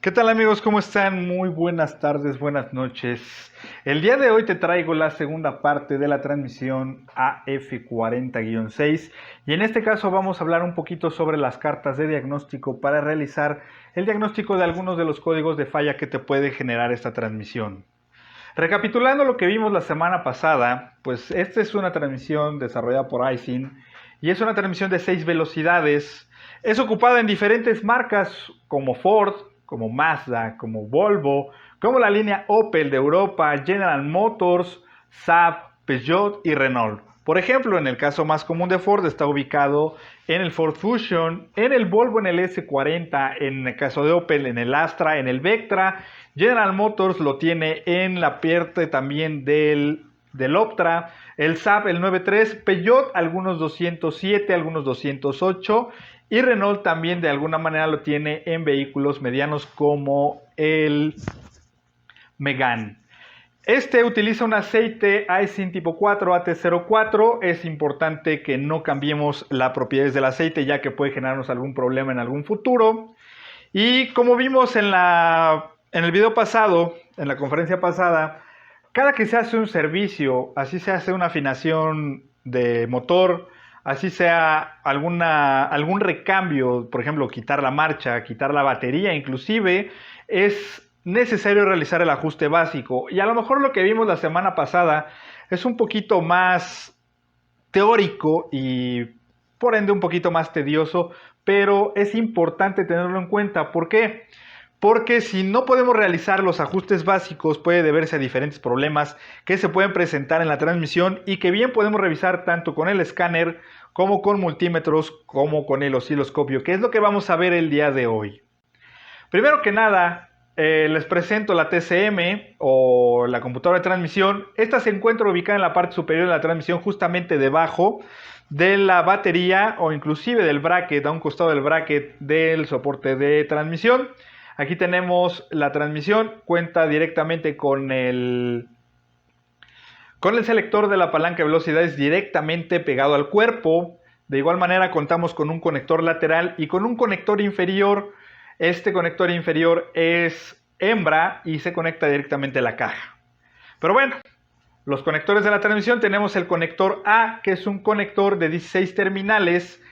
¿Qué tal amigos? ¿Cómo están? Muy buenas tardes, buenas noches. El día de hoy te traigo la segunda parte de la transmisión AF40-6 y en este caso vamos a hablar un poquito sobre las cartas de diagnóstico para realizar el diagnóstico de algunos de los códigos de falla que te puede generar esta transmisión. Recapitulando lo que vimos la semana pasada, pues esta es una transmisión desarrollada por iSyn y es una transmisión de 6 velocidades. Es ocupada en diferentes marcas como Ford, como Mazda, como Volvo, como la línea Opel de Europa, General Motors, Saab, Peugeot y Renault. Por ejemplo, en el caso más común de Ford está ubicado en el Ford Fusion, en el Volvo en el S40, en el caso de Opel en el Astra, en el Vectra. General Motors lo tiene en la parte también del Optra, el Saab el 93, Peugeot algunos 207, algunos 208 y Renault también de alguna manera lo tiene en vehículos medianos como el Megane. Este utiliza un aceite iSyn tipo 4 AT04. Es importante que no cambiemos las propiedades del aceite ya que puede generarnos algún problema en algún futuro. Y como vimos en el video pasado, en la conferencia pasada, cada que se hace un servicio, así se hace una afinación de motor, así sea algún recambio, por ejemplo, quitar la marcha, quitar la batería inclusive, es necesario realizar el ajuste básico. Y a lo mejor lo que vimos la semana pasada es un poquito más teórico y por ende un poquito más tedioso, pero es importante tenerlo en cuenta. ¿Por qué? Porque si no podemos realizar los ajustes básicos puede deberse a diferentes problemas que se pueden presentar en la transmisión y que bien podemos revisar tanto con el escáner como con multímetros como con el osciloscopio, que es lo que vamos a ver el día de hoy. Primero que nada, les presento la TCM o la computadora de transmisión. Esta se encuentra ubicada en la parte superior de la transmisión, justamente debajo de la batería o inclusive del bracket, a un costado del bracket del soporte de transmisión. Aquí tenemos la transmisión, cuenta directamente con el selector de la palanca de velocidades directamente pegado al cuerpo. De igual manera contamos con un conector lateral y con un conector inferior. Este conector inferior es hembra y se conecta directamente a la caja. Pero bueno, los conectores de la transmisión tenemos el conector A, que es un conector de 16 terminales,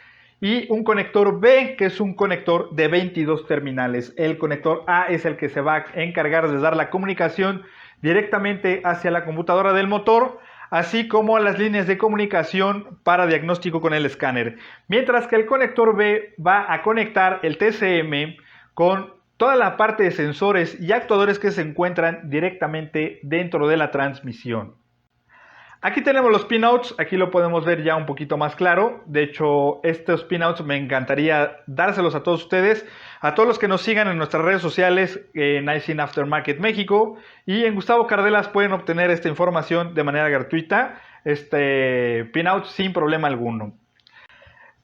y un conector B, que es un conector de 22 terminales. El conector A es el que se va a encargar de dar la comunicación directamente hacia la computadora del motor, así como las líneas de comunicación para diagnóstico con el escáner. Mientras que el conector B va a conectar el TCM con toda la parte de sensores y actuadores que se encuentran directamente dentro de la transmisión. Aquí tenemos los pinouts, aquí lo podemos ver ya un poquito más claro. De hecho, estos pinouts me encantaría dárselos a todos ustedes, a todos los que nos sigan en nuestras redes sociales, en iSyn Aftermarket México y en Gustavo Cardelas pueden obtener esta información de manera gratuita, este pinout sin problema alguno.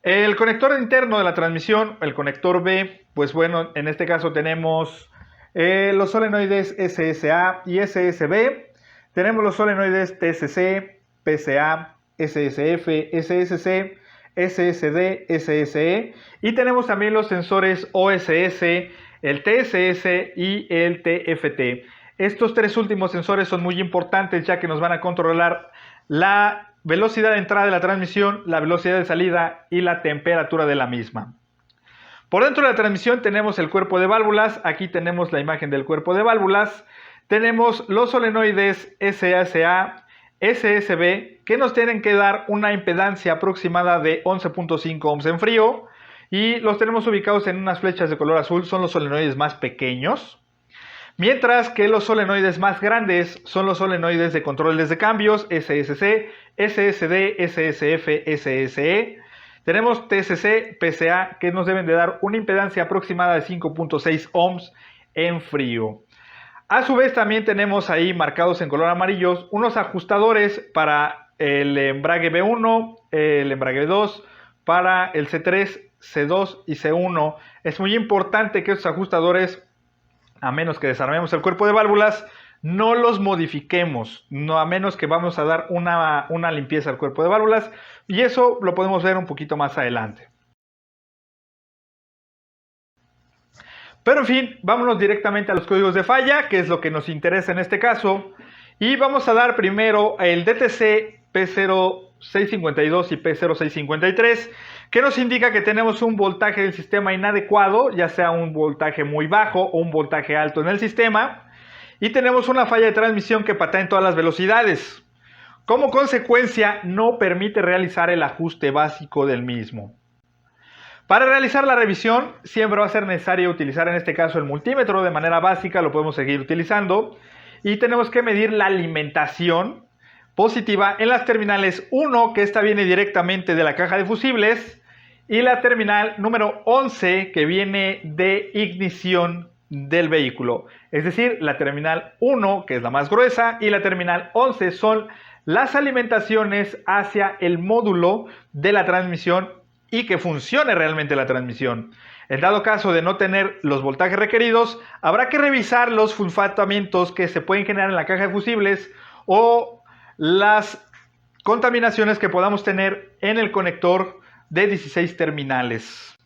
El conector interno de la transmisión, el conector B, pues bueno, en este caso tenemos los solenoides SSA y SSB. Tenemos los solenoides TSC, PCA, SSF, SSC, SSD, SSE y tenemos también los sensores OSS, el TSS y el TFT. Estos tres últimos sensores son muy importantes ya que nos van a controlar la velocidad de entrada de la transmisión, la velocidad de salida y la temperatura de la misma. Por dentro de la transmisión tenemos el cuerpo de válvulas, aquí tenemos la imagen del cuerpo de válvulas. Tenemos los solenoides SSA, SSB, que nos tienen que dar una impedancia aproximada de 11.5 ohms en frío. Y los tenemos ubicados en unas flechas de color azul, son los solenoides más pequeños. Mientras que los solenoides más grandes son los solenoides de controles de cambios, SSC, SSD, SSF, SSE. Tenemos TSC, PCA, que nos deben de dar una impedancia aproximada de 5.6 ohms en frío. A su vez también tenemos ahí marcados en color amarillos unos ajustadores para el embrague B1, el embrague B2, para el C3, C2 y C1. Es muy importante que estos ajustadores, a menos que desarmemos el cuerpo de válvulas, no los modifiquemos, no, a menos que vamos a dar una limpieza al cuerpo de válvulas y eso lo podemos ver un poquito más adelante. Pero en fin, vámonos directamente a los códigos de falla, que es lo que nos interesa en este caso. Y vamos a dar primero el DTC P0652 y P0653, que nos indica que tenemos un voltaje del sistema inadecuado, ya sea un voltaje muy bajo o un voltaje alto en el sistema. Y tenemos una falla de transmisión que patea en todas las velocidades. Como consecuencia, no permite realizar el ajuste básico del mismo. Para realizar la revisión, siempre va a ser necesario utilizar en este caso el multímetro de manera básica, lo podemos seguir utilizando. Y tenemos que medir la alimentación positiva en las terminales 1, que esta viene directamente de la caja de fusibles, y la terminal número 11, que viene de ignición del vehículo. Es decir, la terminal 1, que es la más gruesa, y la terminal 11 son las alimentaciones hacia el módulo de la transmisión y que funcione realmente la transmisión. En dado caso de no tener los voltajes requeridos, habrá que revisar los sulfatamientos que se pueden generar en la caja de fusibles o las contaminaciones que podamos tener en el conector de 16 terminales.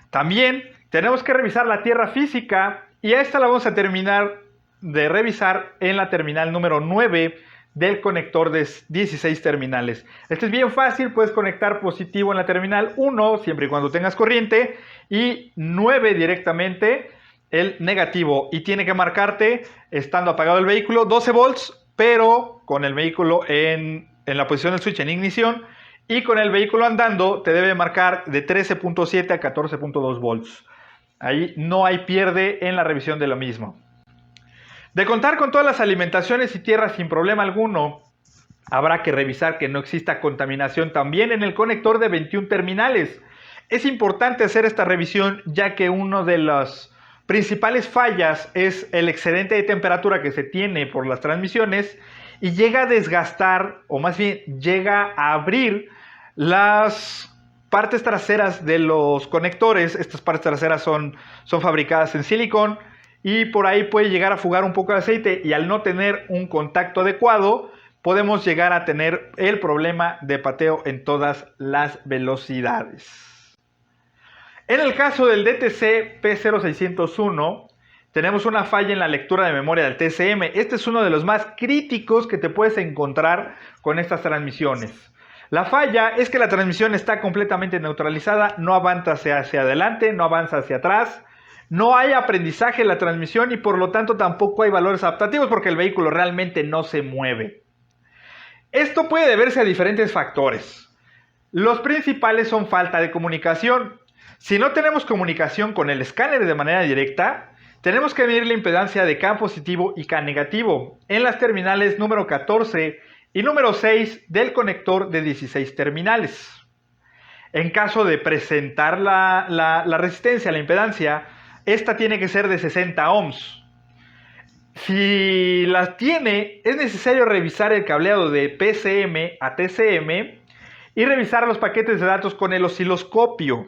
También tenemos que revisar la tierra física y a esta la vamos a terminar de revisar en la terminal número 9 del conector de 16 terminales. Este es bien fácil, puedes conectar positivo en la terminal 1 siempre y cuando tengas corriente y 9 directamente el negativo, y tiene que marcarte, estando apagado el vehículo, 12 volts, pero con el vehículo en la posición del switch en ignición, y con el vehículo andando te debe marcar de 13.7 a 14.2 volts. Ahí no hay pierde en la revisión de lo mismo. De contar con todas las alimentaciones y tierras sin problema alguno, habrá que revisar que no exista contaminación también en el conector de 21 terminales. Es importante hacer esta revisión, ya que una de las principales fallas es el excedente de temperatura que se tiene por las transmisiones y llega a desgastar, o más bien llega a abrir las partes traseras de los conectores. Estas partes traseras son fabricadas en silicón y por ahí puede llegar a fugar un poco de aceite, y al no tener un contacto adecuado podemos llegar a tener el problema de pateo en todas las velocidades. En el caso del DTC P0601 tenemos una falla en la lectura de memoria del TCM. Este es uno de los más críticos que te puedes encontrar con estas transmisiones. La falla es que la transmisión está completamente neutralizada, no avanza hacia adelante, no avanza hacia atrás, no hay aprendizaje en la transmisión y por lo tanto tampoco hay valores adaptativos porque el vehículo realmente no se mueve. Esto puede deberse a diferentes factores. Los principales son falta de comunicación. Si no tenemos comunicación con el escáner de manera directa, tenemos que medir la impedancia de K positivo y K negativo en las terminales número 14 y número 6 del conector de 16 terminales. En caso de presentar la resistencia, la impedancia, esta tiene que ser de 60 ohms. Si la tiene, es necesario revisar el cableado de PCM a TCM y revisar los paquetes de datos con el osciloscopio.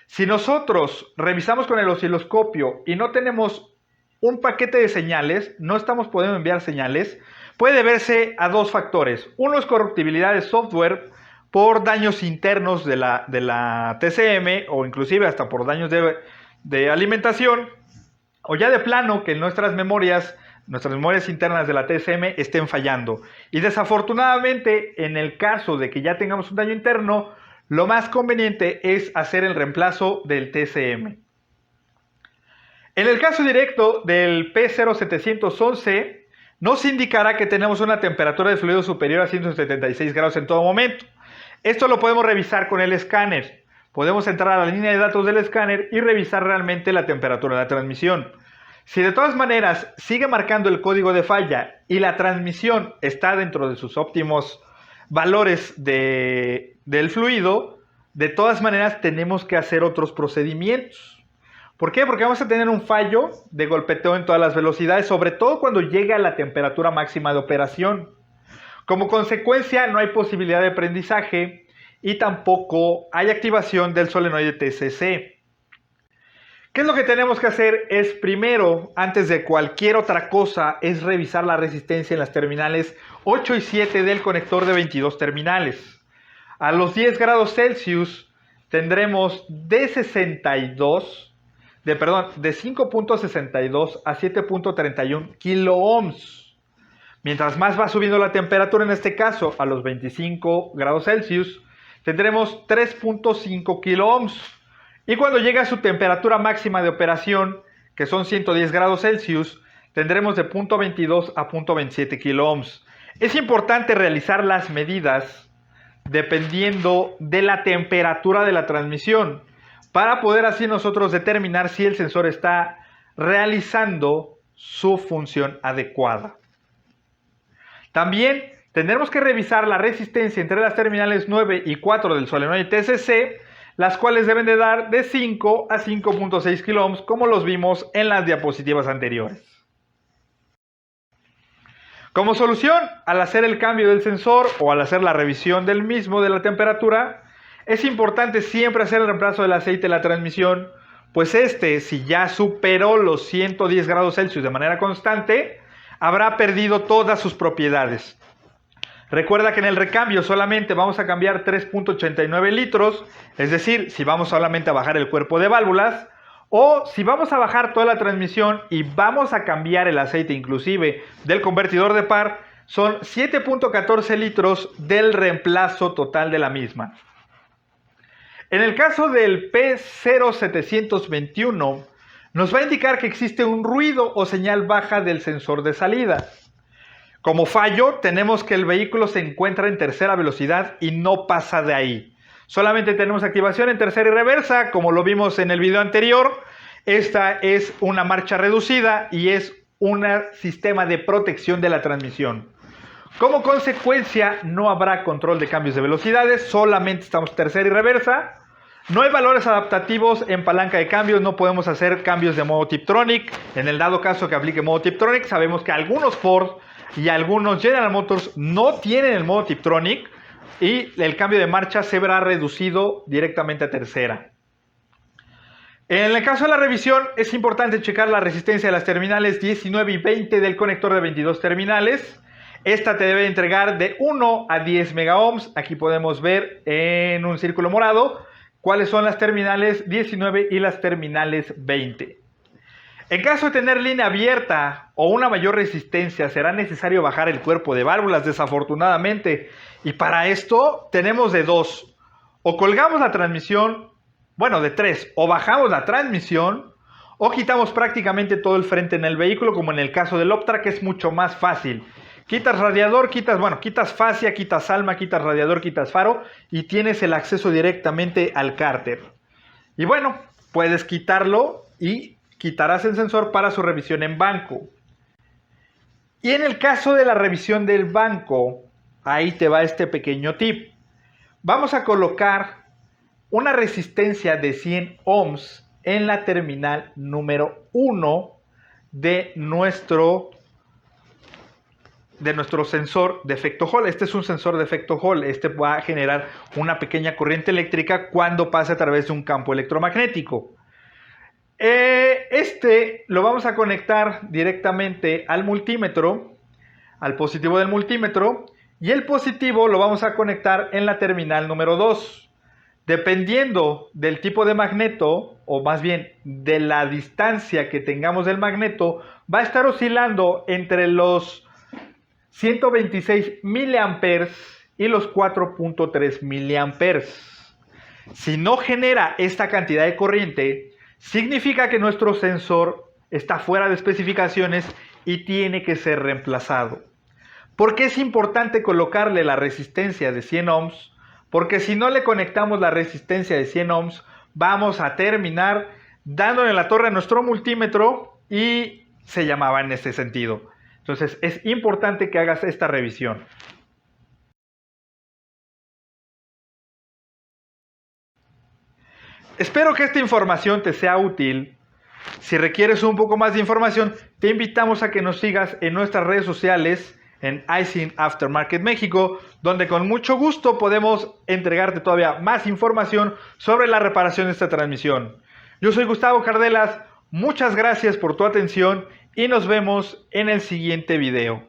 Si nosotros revisamos con el osciloscopio y no tenemos un paquete de señales, no estamos pudiendo enviar señales, puede deberse a dos factores. Uno es corruptibilidad de software por daños internos de la TCM o inclusive hasta por daños de alimentación, o ya de plano que nuestras memorias internas de la TCM estén fallando. Y desafortunadamente, en el caso de que ya tengamos un daño interno, lo más conveniente es hacer el reemplazo del TCM. En el caso directo del P0711, nos indicará que tenemos una temperatura de fluido superior a 176 grados en todo momento. Esto lo podemos revisar con el escáner. Podemos entrar a la línea de datos del escáner y revisar realmente la temperatura de la transmisión. Si de todas maneras sigue marcando el código de falla y la transmisión está dentro de sus óptimos valores del fluido, de todas maneras tenemos que hacer otros procedimientos. ¿Por qué? Porque vamos a tener un fallo de golpeteo en todas las velocidades, sobre todo cuando llega a la temperatura máxima de operación. Como consecuencia, no hay posibilidad de aprendizaje y tampoco hay activación del solenoide TCC. ¿Qué es lo que tenemos que hacer? Es primero, antes de cualquier otra cosa, es revisar la resistencia en las terminales 8 y 7 del conector de 22 terminales. A los 10 grados Celsius tendremos de 62 de 5.62 a 7.31 kiloohms. Mientras más va subiendo la temperatura, en este caso a los 25 grados Celsius, tendremos 3.5 kiloohms. Y cuando llegue a su temperatura máxima de operación, que son 110 grados Celsius, tendremos de 0.22 a 0.27 kiloohms. Es importante realizar las medidas dependiendo de la temperatura de la transmisión, para poder así nosotros determinar si el sensor está realizando su función adecuada. También tendremos que revisar la resistencia entre las terminales 9 y 4 del solenoide TCC, las cuales deben de dar de 5 a 5.6 kiloohms, como los vimos en las diapositivas anteriores. Como solución, al hacer el cambio del sensor o al hacer la revisión del mismo de la temperatura, es importante siempre hacer el reemplazo del aceite de la transmisión, pues si ya superó los 110 grados Celsius de manera constante, habrá perdido todas sus propiedades. Recuerda que en el recambio solamente vamos a cambiar 3.89 litros, es decir, si vamos solamente a bajar el cuerpo de válvulas, o si vamos a bajar toda la transmisión y vamos a cambiar el aceite inclusive del convertidor de par, son 7.14 litros del reemplazo total de la misma. En el caso del P0721, nos va a indicar que existe un ruido o señal baja del sensor de salida. Como fallo, tenemos que el vehículo se encuentra en tercera velocidad y no pasa de ahí. Solamente tenemos activación en tercera y reversa, como lo vimos en el video anterior. Esta es una marcha reducida y es un sistema de protección de la transmisión. Como consecuencia, no habrá control de cambios de velocidades, solamente estamos tercera y reversa. No hay valores adaptativos en palanca de cambios, no podemos hacer cambios de modo Tiptronic. En el dado caso que aplique modo Tiptronic, sabemos que algunos Ford y algunos General Motors no tienen el modo Tiptronic y el cambio de marcha se verá reducido directamente a tercera. En el caso de la revisión, es importante checar la resistencia de las terminales 19 y 20 del conector de 22 terminales. Esta te debe entregar de 1 a 10 megaohms. Aquí podemos ver en un círculo morado cuáles son las terminales 19 y las terminales 20. En caso de tener línea abierta o una mayor resistencia, será necesario bajar el cuerpo de válvulas, desafortunadamente. Y para esto tenemos de dos. O colgamos la transmisión, de tres. O bajamos la transmisión o quitamos prácticamente todo el frente en el vehículo, como en el caso del Optra, que es mucho más fácil. Quitas radiador, quitas fascia, quitas alma, quitas radiador, quitas faro y tienes el acceso directamente al cárter. Y puedes quitarlo y quitarás el sensor para su revisión en banco. Y en el caso de la revisión del banco, ahí te va este pequeño tip. Vamos a colocar una resistencia de 100 ohms en la terminal número 1 de nuestro sensor de efecto Hall. Este es un sensor de efecto Hall. Este va a generar una pequeña corriente eléctrica cuando pase a través de un campo electromagnético. Lo vamos a conectar directamente al multímetro, al positivo del multímetro, y el positivo lo vamos a conectar en la terminal número 2. Dependiendo del tipo de magneto, o más bien de la distancia que tengamos del magneto, va a estar oscilando entre los 126 miliamperes y los 4.3 miliamperes. Si no genera esta cantidad de corriente, significa que nuestro sensor está fuera de especificaciones y tiene que ser reemplazado. ¿Por qué es importante colocarle la resistencia de 100 ohms? Porque si no le conectamos la resistencia de 100 ohms, vamos a terminar dándole la torre a nuestro multímetro y se llamaba en este sentido. Entonces es importante que hagas esta revisión. Espero que esta información te sea útil. Si requieres un poco más de información, te invitamos a que nos sigas en nuestras redes sociales en iSyn Aftermarket México, donde con mucho gusto podemos entregarte todavía más información sobre la reparación de esta transmisión. Yo soy Gustavo Cardelas, muchas gracias por tu atención y nos vemos en el siguiente video.